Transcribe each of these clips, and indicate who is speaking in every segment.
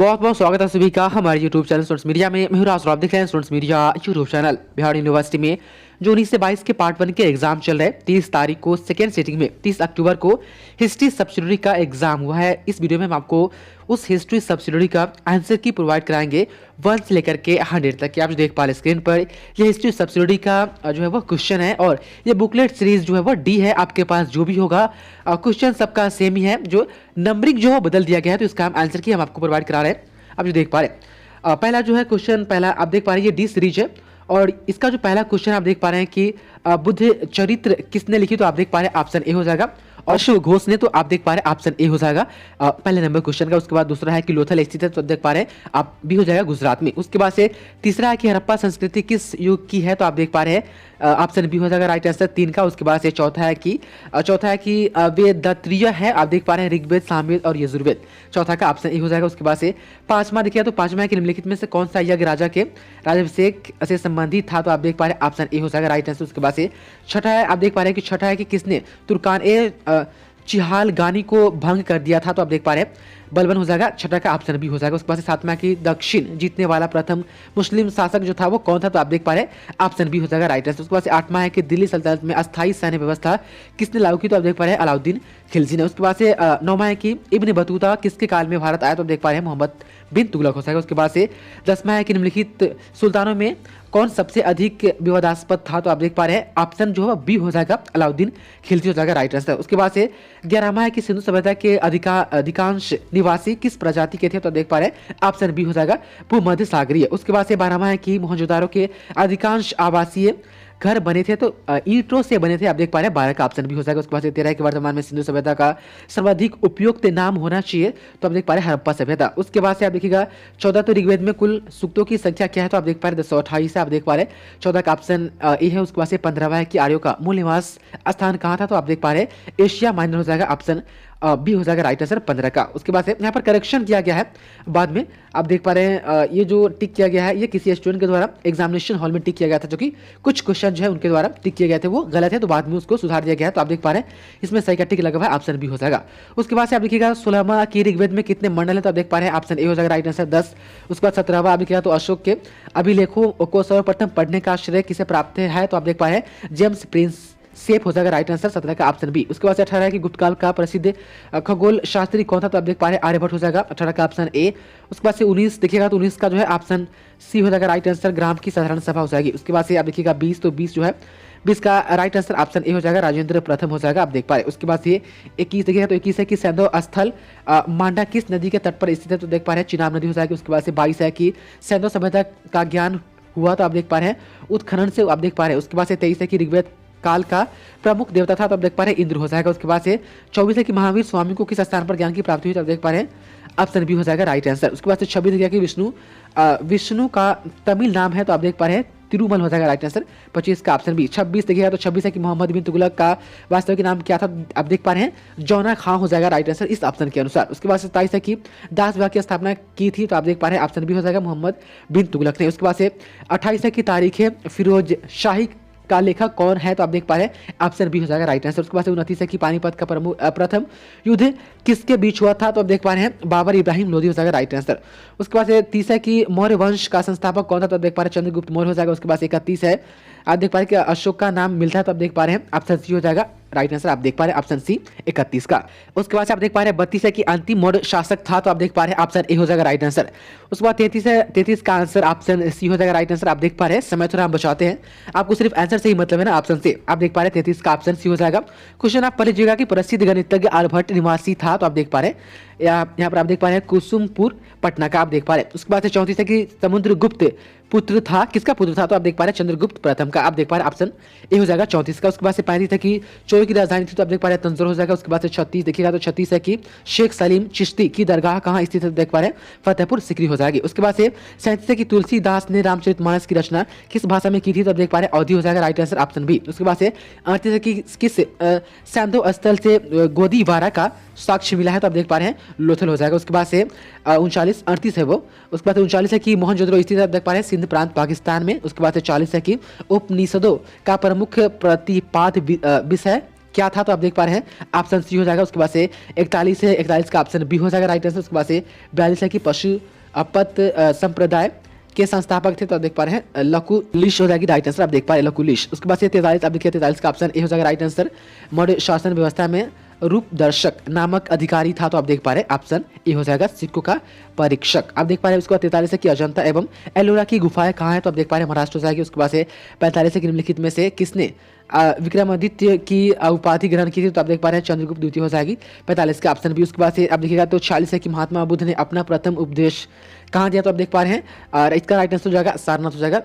Speaker 1: बहुत बहुत स्वागत है सभी का हमारे यूट्यूब चैनल स्टूडेंट्स मीडिया में। मैं हूं राज और आप देख रहे हैं students media YouTube channel. Bihar university में जो 19 से 22 के पार्ट 1 के एग्जाम चल रहे हैं, 30 तारीख को सेकेंड सिटिंग में 30 अक्टूबर को हिस्ट्री सब्सिडियरी का एग्जाम हुआ है। इस वीडियो में हम आपको उस हिस्ट्री सब्सिडियरी का आंसर की प्रोवाइड कराएंगे 1 से लेकर के 100 तक की। आप जो देख पा रहे स्क्रीन पर ये हिस्ट्री सब्सिडियरी का जो है वो क्वेश्चन है और ये बुकलेट सीरीज जो है वो डी है। आपके पास जो भी होगा क्वेश्चन सबका सेम ही है, जो नंबरिंग जो है बदल दिया गया है, तो इसका हम आंसर की हम आपको प्रोवाइड करा रहे हैं। आप जो देख पा रहे हैं पहला जो है क्वेश्चन, पहला आप देख पा रहे हैं ये डी सीरीज है और इसका जो पहला क्वेश्चन आप देख पा रहे हैं कि बुद्ध चरित्र किसने लिखी, तो आप देख पा रहे हैं ऑप्शन ए हो जाएगा। और शिव घोष ने, तो आप देख पा रहे हैं ऑप्शन ए हो जाएगा पहले नंबर क्वेश्चन का। उसके बाद दूसरा है कि लोथल स्थित है, तो देख पा रहे हैं आप बी हो जाएगा गुजरात में। उसके बाद से तीसरा है कि हड़प्पा संस्कृति किस युग की है, तो आप देख पा रहे हैं ऑप्शन बी हो जाएगा राइट आंसर 3 का। उसके बाद से चौथा है कि वेद त्रय है, आप देख पा रहे हैं ऋग्वेद, सामवेद और यजुर्वेद। चौथा का ऑप्शन ए हो जाएगा। उसके बाद से पांचवा देखिए तो पांचवा है कि निम्नलिखित में से कौन सा यज्ञ राजा के राज्याभिषेक से संबंधित था, तो आप देख पा रहे हैं ऑप्शन ए हो जाएगा राइट आंसर। उसके बाद से छठा है, आप देख पा रहे हैं कि छठा है कि किसने तुर्कान ए चिहालगानी को भंग कर दिया था, तो आप देख पा रहे हैं बलबन हो जाएगा। छठा का ऑप्शन बी हो जाएगा। उसके बाद से सातवां की दक्षिण जीतने वाला प्रथम मुस्लिम शासक जो था वो कौन था, तो आप देख पा रहे हैं ऑप्शन बी हो जाएगा राइट आंसर। उसके बाद से आठवां है कि दिल्ली सल्तनत में अस्थायी सैन्य व्यवस्था किसने लागू की, तो आप देख पा रहे हैं अलाउद्दीन खिलजी ने। उसके बाद से नौवां है कि इब्न बतूता किसके काल में भारत आया, तो आप देख पा रहे हैं मोहम्मद बिन तुगलक हो जाएगा। उसके बाद से 10वां है कि निम्नलिखित सुल्तानों में कौन सबसे अधिक विवादास्पद था, तो आप देख पा रहे हैं ऑप्शन जो है बी हो जाएगा अलाउद्दीन खिलजी हो जाएगा राइट आंसर। उसके बाद से 11वां है कि सिंधु सभ्यता के अधिकांश निवासी किस प्रजाति के थे, तो आप देख पा रहे हैं ऑप्शन बी हो जाएगा भूमध्य सागरीय। उसके बाद से 12वां है कि मोहनजोदारो के अधिकांश आवासीय घर बने थे, तो ईंटों से बने थे, आप देख पा रहे हैं 12 का ऑप्शन भी हो जाएगा। उसके बाद 13 के वर्तमान में सिंधु सभ्यता का सर्वाधिक उपयुक्त नाम होना चाहिए, तो आप देख पा रहे हैं हड़प्पा सभ्यता। उसके बाद से आप देखिएगा 14 तो ऋग्वेद में कुल सूक्तों की संख्या क्या है, तो आप देख पा रहे हैं 228 है, आप देख पा रहे हैं 14 का ऑप्शन ए है। उसके बाद से 15वां है कि आर्यों का मूल निवास स्थान कहाँ था, तो आप देख पा रहे हैं एशिया माइनर हो जाएगा ऑप्शन बी हो जाएगा राइट आंसर 15 का। उसके बाद से यहाँ पर करेक्शन किया गया है बाद में, आप देख पा रहे हैं ये जो टिक किया गया है ये किसी स्टूडेंट के द्वारा एग्जामिनेशन हॉल में टिक किया गया था, जो कि कुछ क्वेश्चन जो है उनके द्वारा टिक किए गए थे वो गलत है, तो बाद में उसको सुधार दिया गया है। तो आप देख पा रहे हैं इसमें सही का टिक लगा हुआ है, ऑप्शन बी हो जाएगा। उसके बाद से आप देखिएगा 16वां की ऋग्वेद में कितने मंडल है, तो आप देख पा रहे हैं ऑप्शन ए हो जाएगा राइट आंसर 10। उसके बाद 17वां आप देखिएगा तो अशोक के अभिलेखों को सर्वप्रथम पढ़ने का श्रेय किसे प्राप्त है, तो आप देख पा रहे हैं जेम्स प्रिंस सेफ हो जाएगा राइट आंसर 17 का ऑप्शन बी। उसके बाद से 18 है कि गुप्त काल का प्रसिद्ध खगोल शास्त्री कौन था, तो आप देख पा रहे हैं आर्यभट्ट हो जाएगा 18 का ऑप्शन ए। उसके बाद से 19 देखिएगा तो 19 का जो है ऑप्शन सी हो जाएगा राइट आंसर ग्राम की साधारण सभा हो जाएगी। उसके बाद से आप देखिएगा 20, तो 20 जो है 20 का राइट आंसर ऑप्शन ए हो जाएगा राजेंद्र प्रथम हो जाएगा, आप देख पा रहे हैं। उसके बाद ये 21 देखिएगा तो 21 है कि सैंधव स्थल मांडा किस नदी के तट पर स्थित है, तो देख पा रहे हैं चिनाब नदी हो जाएगी। उसके बाद से 22 है कि सैंधव सभ्यता का ज्ञान हुआ, तो आप देख पा रहे हैं उत्खनन से, आप देख पा रहे हैं। उसके बाद से 23 है कि ऋग्वेद काल का प्रमुख देवता था, तो आप देख पा रहे हैं इंद्र हो जाएगा। उसके बाद से 24 है कि महावीर स्वामी को किस स्थान पर ज्ञान की प्राप्ति हुई, तो आप देख पा रहे हैं ऑप्शन बी हो जाएगा राइट आंसर। उसके बाद से 26 देखिए कि विष्णु का तमिल नाम है, तो आप देख पा रहे हैं तिरुमल हो जाएगा राइट आंसर 25 का ऑप्शन बी। 26 देखिएगा तो 26 है कि मोहम्मद बिन तुगलक का वास्तविक नाम क्या था, आप देख पा रहे हैं जौना खां हो जाएगा राइट आंसर इस ऑप्शन के अनुसार। उसके बाद 27 है कि दास विभाग की स्थापना की थी, तो आप देख पा रहे हैं ऑप्शन बी हो जाएगा मोहम्मद बिन तुगलक ने। उसके बाद से 28 है कि तारीख फिरोज शाही का लेखक कौन है, तो आप देख पा रहे हैं ऑप्शन बी हो जाएगा राइट आंसर। उसके बाद से 29 है कि पानीपत का प्रथम युद्ध किसके बीच हुआ था, तो आप देख पा रहे हैं बाबर इब्राहिम लोधी हो जाएगा राइट आंसर। उसके बाद से 30 है कि मौर्य वंश का संस्थापक कौन था, तो आप देख पा रहे हैं चंद्रगुप्त मौर्य हो जाएगा। उसके बाद से 31 है आप देख पा रहे हैं कि अशोक का नाम मिलता है, तो आप देख पा रहे हैं ऑप्शन सी हो जाएगा राइट आंसर, आप देख पा रहे हैं ऑप्शन सी 31 का। उसके बाद से आप देख पा रहे हैं 32 है कि अंतिम मौर्य शासक था, तो आप देख पा रहे हैं ऑप्शन ए हो जाएगा राइट आंसर। उसके बाद 33 है, 33 का आंसर ऑप्शन सी हो जाएगा राइट आंसर, आप देख पा रहे हैं। समय थोड़ा हम बचाते हैं, आपको सिर्फ आंसर से ही मतलब है ना, ऑप्शन से आप देख पा रहे हैं 33 का ऑप्शन सी हो जाएगा। क्वेश्चन आप पढ़ लीजिएगा कि प्रसिद्ध गणितज्ञ आर्यभट्ट निवासी था, तो आप देख पा रहे हैं यहाँ पर आप देख पा रहे हैं कुसुमपुर पटना का, आप देख पा रहे हैं। उसके बाद से 34 है कि समुद्रगुप्त पुत्र था, किसका पुत्र था, तो आप देख पा रहे हैं चंद्रगुप्त प्रथम का, आप देख पा रहे हैं ऑप्शन ए हो जाएगा 34 का। उसके बाद से 35 है कि चोरी की राजधानी थी, तो आप देख पा रहे हैं तंजौर हो जाएगा। उसके बाद से 36 देखिएगा तो 36 है कि शेख सलीम चिश्ती की दरगाह कहाँ स्थित है, देख पा रहे हैं फतेहपुर सिकरी हो जाएगी। उसके बाद से 37 है कि तुलसीदास ने रामचरितमानस की रचना किस भाषा में की थी, तो आप देख पा रहे हैं अवधी हो जाएगा राइट आंसर ऑप्शन बी। उसके बाद से 38 है कि किस सैंधव स्थल से गोदीवारा का साक्ष्य मिला है, तो आप देख पा रहे हैं लोथल हो जाएगा। उसके बाद से 39 38 है वो। उसके बाद 39 है कि मोहनजोदड़ो स्थित है, आप देख पा रहे हैं सिंध प्रांत पाकिस्तान में। उसके बाद से 40 है कि उपनिषदों का प्रमुख प्रतिपाद विषय क्या था, तो आप देख पा रहे हैं ऑप्शन सी हो जाएगा। उसके बाद से 41 है, 41 का ऑप्शन बी हो जाएगा राइट आंसर। उसके बाद से 42 है कि पशुपत संप्रदाय के संस्थापक थे, तो आप देख पा रहे हैं लकुलिश हो जाएगी राइट आंसर, आप देख पा रहे हैं लकुलिश। उसके बाद से 43 आप देखिए 43 का ऑप्शन ए हो जाएगा राइट आंसर। मौर्य शासन व्यवस्था में रूपदर्शक नामक अधिकारी था, तो आप देख पा रहे हैं ऑप्शन ए हो जाएगा सिक्कों का परीक्षक, आप देख पा रहे हैं। उसके बाद 43 है कि अजंता एवं एलोरा की गुफाएं कहाँ है, तो आप देख पा रहे हैं महाराष्ट्र हो जाएगी। उसके बाद से 45 है कि निम्नलिखित में से किसने विक्रमादित्य की उपाधि ग्रहण की थी, तो आप देख पा रहे हैं चंद्रगुप्त द्वितीय हो जाएगी 45 का ऑप्शन बी। उसके बाद से आप देखिएगा तो 46 है कि महात्मा बुद्ध ने अपना प्रथम उपदेश कहाँ दिया, तो आप देख पा रहे हैं और इसका राइट आंसर हो जाएगा सारनाथ हो जाएगा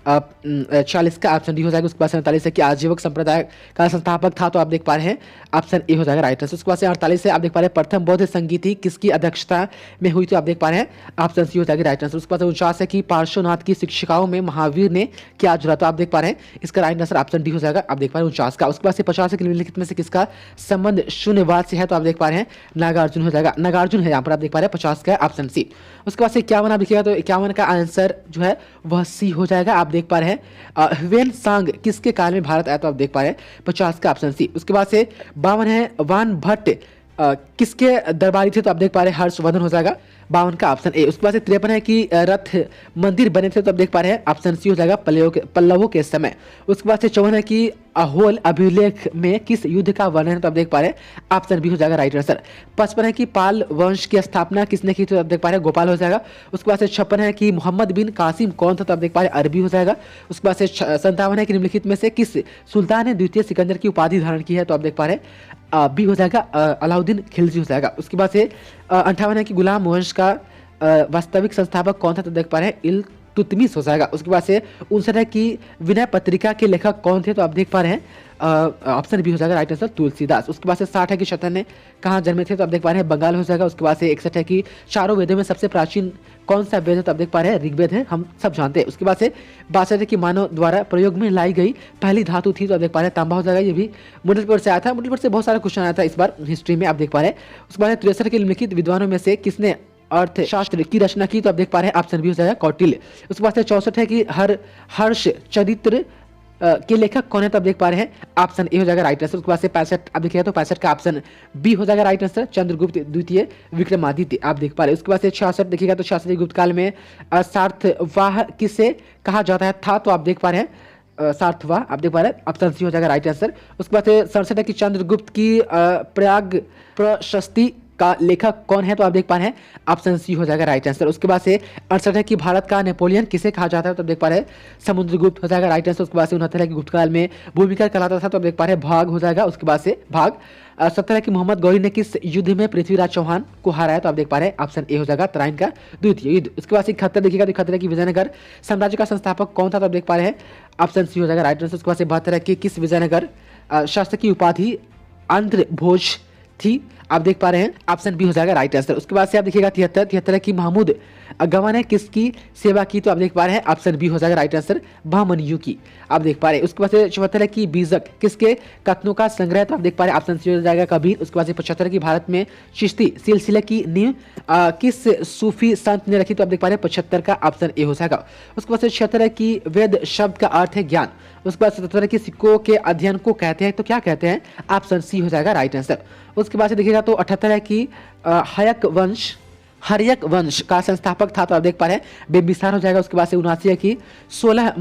Speaker 1: 46 का ऑप्शन डी हो जाएगा। उसके बाद से 47 है कि आजीवक संप्रदाय का संस्थापक था, तो आप देख पा रहे हैं ऑप्शन ए हो जाएगा राइट आंसर। उसके बाद से 48 है आप देख पा रहे हैं प्रथम बौद्ध संगीति किसकी अध्यक्षता में हुई, तो आप देख पा रहे हैं ऑप्शन सी हो जाएगा राइट आंसर। उसके बाद 49 है कि पार्श्वनाथ की शिक्षिकाओं में महावीर ने क्या जुड़ा, तो आप देख पा रहे हैं इसका राइट आंसर ऑप्शन डी हो जाएगा, आप देख पा रहे हैं 49 का। उसके बाद से 50 है कि निम्नलिखित में से किसका संबंध शून्यवाद से है, तो आप देख पा रहे हैं नागार्जुन हो जाएगा, नागार्जुन है यहाँ पर, आप देख पा रहे हैं 50 का ऑप्शन सी। उसके बाद से 51 आप देखिएगा तो 51 का आंसर जो है वह सी हो जाएगा, आप देख पा रहे हैं ह्वेन सांग किसके काल में भारत आया, तो आप देख पा रहे हैं 50 का ऑप्शन सी। उसके बाद से 52 है वान भट्ट किसके दरबारी थे, तो आप देख पा रहे हैं हर्षवर्धन हो जाएगा 52 का ऑप्शन ए। उसके बाद से 53 है कि रथ मंदिर बने थे, तो आप देख पा रहे हैं ऑप्शन सी हो जाएगा पल्लवों के समय। उसके बाद से 54 है कि अहोल अभिलेख में किस युद्ध का वर्णन है, तो आप देख पा रहे हैं ऑप्शन बी हो जाएगा राइट आंसर। 55 है कि पाल वंश की स्थापना किसने की, तो आप देख पा रहे हैं गोपाल हो जाएगा। उसके बाद से 56 है कि मोहम्मद बिन कासिम कौन था, तो आप देख पा रहे हैं अरबी हो जाएगा। उसके बाद से 57 है कि निम्नलिखित में से किस सुल्तान ने द्वितीय सिकंदर की उपाधि धारण की है, तो आप देख पा रहे हैं बी हो जाएगा अलाउद्दीन खिलजी हो जाएगा। उसके बाद से 58 है कि गुलाम वंश का वास्तविक संस्थापक कौन था, तो देख पा रहे हैं इल्तुतमिश हो जाएगा। उसके बाद से 59 है कि विनय पत्रिका के लेखक कौन थे, तो आप देख पा रहे हैं ऑप्शन बी हो जाएगा राइट आंसर तुलसीदास। उसके बाद से 60 है कि शतन ने कहाँ जन्मे थे, तो आप देख पा रहे हैं बंगाल हो जाएगा। उसके बाद से 61 है कि चारों वेदों में सबसे प्राचीन कौन सा वेद है, तो आप देख पा रहे हैं ऋग्वेद है, हम सब जानते हैं। उसके बाद से 62 है कि मानव द्वारा प्रयोग में लाई गई पहली धातु थी, तो आप देख पा रहे हैं तांबा हो जाएगा, ये भी मॉडल पेपर से आया था, मॉडल पेपर से बहुत सारा क्वेश्चन आया था इस बार हिस्ट्री में, आप देख पा रहे हैं। उसके बाद 63 के निम्नलिखित विद्वानों में से किसने अर्थशास्त्र की रचना की, तो आप देख पा रहे हैं ऑप्शन बी हो जाएगा कौटिल्य। उसके बाद से 64 है कि हर्ष चरित्र के लेखक कौन है, तो आप देख पा रहे हैं ऑप्शन ए हो जाएगा राइट आंसर। उसके बाद से 65 आप देखिएगा तो 65 का ऑप्शन बी हो जाएगा राइट आंसर चंद्रगुप्त द्वितीय विक्रमादित्य, आप देख पा रहे हैं। उसके बाद से 66 देखिएगा तो 66 गुप्त काल में सार्थवाह किसे कहा जाता है था, तो आप देख पा रहे हैं सार्थवाह, आप देख पा रहे हैं ऑप्शन सी हो जाएगा राइट आंसर। उसके बाद से 67 है कि चंद्रगुप्त की प्रयाग प्रशस्ति का लेखक कौन है, तो आप देख पा रहे हैं ऑप्शन सी हो जाएगा राइट आंसर। उसके बाद से 68 है कि भारत का नेपोलियन किसे कहा जाता है, तो आप देख पा रहे हैं समुद्रगुप्त हो जाएगा राइट आंसर। उसके बाद से 69 है कि गुप्त काल में भूमिका कहलाता था, तो आप देख पा रहे हैं भाग हो जाएगा। उसके बाद से भाग 70 है कि मोहम्मद गौरी ने किस युद्ध में पृथ्वीराज चौहान को हराया, तो आप देख पा रहे हैं ऑप्शन ए हो जाएगा तराइन का द्वितीय युद्ध। उसके बाद से 71 देखिएगा तो 71 है कि विजयनगर साम्राज्य का संस्थापक कौन था, तो आप देख पा रहे हैं ऑप्शन सी हो जाएगा राइट आंसर। उसके बाद से 72 है कि किस विजयनगर शासक की उपाधि आंध्र भोज थी, आप देख पा रहे हैं ऑप्शन बी हो जाएगा राइट आंसर। उसके बाद से आप देखिएगा 73 है कि महमूद गवा ने किसकी सेवा की, तो आप देख पा रहे हैं ऑप्शन बी हो जाएगा राइट आंसर बहमनियु की, आप देख पा रहे हैं। उसके बाद से 74 है कि बीजक किसके कथनों का संग्रह, तो आप देख पा रहे हैं ऑप्शन सी हो जाएगा कबीर। उसके बाद से 75 की भारत में चिश्ती सिलसिले की नींव किस सूफी संत ने रखी, तो आप देख पा रहे हैं 75 का ऑप्शन ए हो जाएगा। उसके बाद से 76 है कि वेद शब्द का अर्थ है ज्ञान। उसके बाद 77 है कि सिक्कों के अध्ययन को कहते हैं, तो क्या कहते हैं, ऑप्शन सी हो जाएगा राइट आंसर। उसके बाद से देखिएगा तो 78 है कि हर्यक वंश का संस्थापक था, तो आप देख पा रहे हैं बिंबिसार हो जाएगा। उसके बाद से 79 है कि 16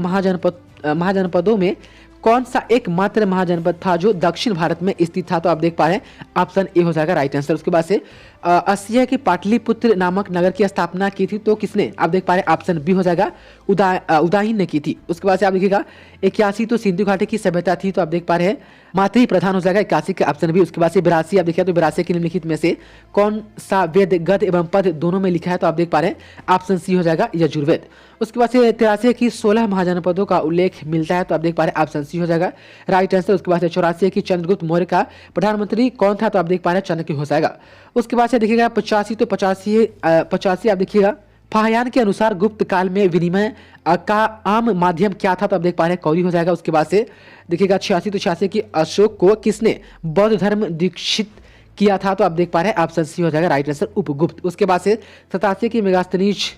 Speaker 1: महाजनपदों में कौन सा एकमात्र महाजनपद था जो दक्षिण भारत में स्थित था, तो आप देख पा रहे हैं ऑप्शन ए हो जाएगा राइट आंसर। उसके बाद से 80 है कि पाटलिपुत्र नामक नगर की स्थापना की थी, तो किसने, आप देख पा रहे हैं ऑप्शन बी हो जाएगा उदायन ने की थी। उसके बाद से आप देखिएगा 81 तो सिंधु घाटी की सभ्यता थी, तो आप देख पा रहे हैं मातृ प्रधान हो जाएगा 81 का ऑप्शन बी। उसके बाद से 82 आप देखिए तो 82 के निम्नलिखित में से कौन सा वेद गद एवं पद दोनों में लिखा है, तो आप देख पा रहे हैं ऑप्शन सी हो जाएगा यजुर्वेद। उसके बाद से 83 की 16 महाजनपदों का उल्लेख मिलता है, तो आप देख पा रहे हैं ऑप्शन सी हो जाएगा राइट आंसर। उसके बाद से 84 की चंद्रगुप्त मौर्य का प्रधानमंत्री कौन था, तो आप देख पा रहे हैं चाणक्य हो जाएगा। उसके बाद से देखिएगा 85 तो 85 आप देखिएगा फाहयान के अनुसार गुप्त काल में विनिमय का आम माध्यम क्या था, तो आप देख पा रहे हैं कौरी हो जाएगा। उसके बाद से देखिएगा 86 तो 86 की अशोक को किसने बौद्ध धर्म दीक्षित किया था, तो आप देख पा रहे हैं ऑप्शन सी हो जाएगा राइट आंसर उपगुप्त। उसके बाद से 87 की मेगास्थनीज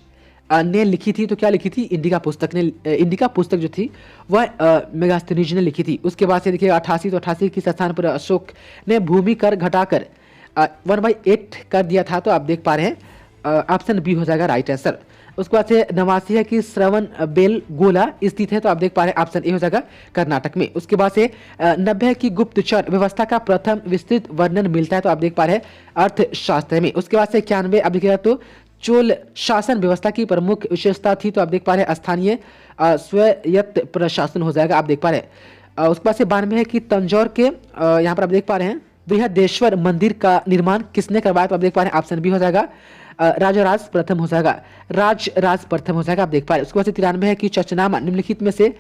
Speaker 1: ने लिखी थी, तो क्या लिखी थी? इंडिका पुस्तक ने, इंडिका पुस्तक जो थी वह मेगास्थनीज ने लिखी थी। उसके बाद से देखिए 88, तो 88 किस स्थान पर अशोक ने भूमि कर घटाकर 1/8 कर दिया था? तो आप देख पा रहे हैं ऑप्शन बी हो जाएगा राइट आंसर। उसके बाद से 89 है कि श्रवण बेलगोला स्थित है, तो आप देख पा रहे हैं ऑप्शन ए हो जाएगा कर्नाटक में। उसके बाद से 90 है कि गुप्तचर व्यवस्था का प्रथम विस्तृत वर्णन मिलता है, तो आप देख पा रहे हैं अर्थशास्त्र में। उसके बाद से 91 अब देखिएगा तो चोल शासन व्यवस्था की प्रमुख विशेषता थी, तो आप देख पा रहे हैं स्थानीय स्वायत्त प्रशासन हो जाएगा, आप देख पा रहे हैं। उसके बाद से 92 है कि तंजौर के यहाँ पर आप देख पा रहे हैं बृहदेश्वर मंदिर का निर्माण किसने करवाया? तो आप देख पा रहे हैं ऑप्शन बी हो जाएगा राजराज प्रथम हो जाएगा, राज प्रथम हो जाएगा, आप देख पा रहे हैं। उसके बाद से 93 है कि चचनामा निम्नलिखित में से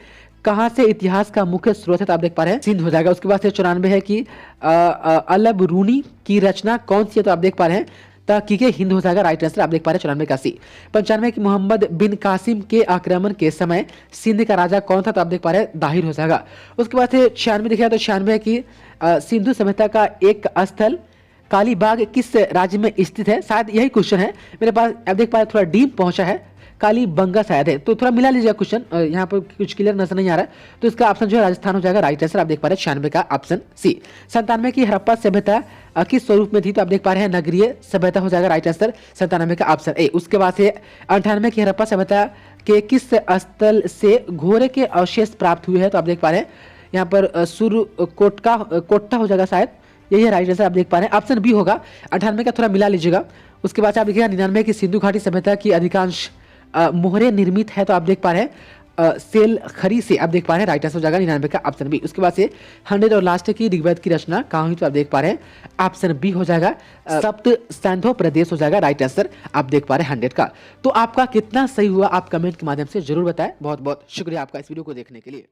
Speaker 1: कहां से इतिहास का मुख्य स्रोत है? तो आप देख पा रहे हैं सिंध हो जाएगा। उसके बाद से 94 है कि अलब रूनी की रचना कौन सी है? तो आप देख पा रहे हैं तहकीके हिंद हो जाएगा, राइट आंसर, आप देख पा रहे हैं 94 का सी। 95 की मोहम्मद बिन कासिम के आक्रमण के समय सिंध का राजा कौन था? तो आप देख पा रहे हैं दाहिर हो जाएगा। उसके बाद से 96 देखिए तो 96 है कि सिंधु सभ्यता का एक स्थल कालीबाग किस राज्य में स्थित है? शायद यही क्वेश्चन है मेरे पास, आप देख पा रहे थोड़ा डीप पहुंचा है, कालीबंगा शायद है, तो थोड़ा मिला लीजिएगा क्वेश्चन, यहाँ पर कुछ क्लियर नजर नहीं आ रहा है, तो इसका ऑप्शन जो है राजस्थान हो जाएगा, राइट आंसर, आप देख पा रहे हैं 96 का ऑप्शन सी। 97 की हड़प्पा सभ्यता किस स्वरूप में थी? तो आप देख पा रहे हैं नगरीय सभ्यता हो जाएगा, राइट आंसर 97 का ऑप्शन ए। उसके बाद से 98 की हड़प्पा सभ्यता के किस स्थल से घोड़े के अवशेष प्राप्त हुए हैं? तो आप देख पा रहे हैं यहाँ पर कोट्टा हो जाएगा शायद, यही है राइट आंसर, आप देख पा रहे हैं ऑप्शन बी होगा। 98 का थोड़ा मिला लीजिएगा। उसके बाद आप देखिएगा 99 की सिंधु घाटी सभ्यता की अधिकांश मोहरे निर्मित है, तो आप देख पा रहे हैं सेल खरी से, आप देख पा रहे हैं राइट आंसर हो जाएगा 99 का ऑप्शन बी। उसके बाद से 100 और लास्ट की ऋग्वेद की रचना कहाँ हुई? तो आप देख पा रहे हैं ऑप्शन बी हो जाएगा सप्त सैंधो प्रदेश हो जाएगा, राइट आंसर, आप देख पा रहे हैं 100 का। तो आपका कितना सही हुआ आप कमेंट के माध्यम से जरूर बताएं। बहुत बहुत शुक्रिया आपका इस वीडियो को देखने के लिए।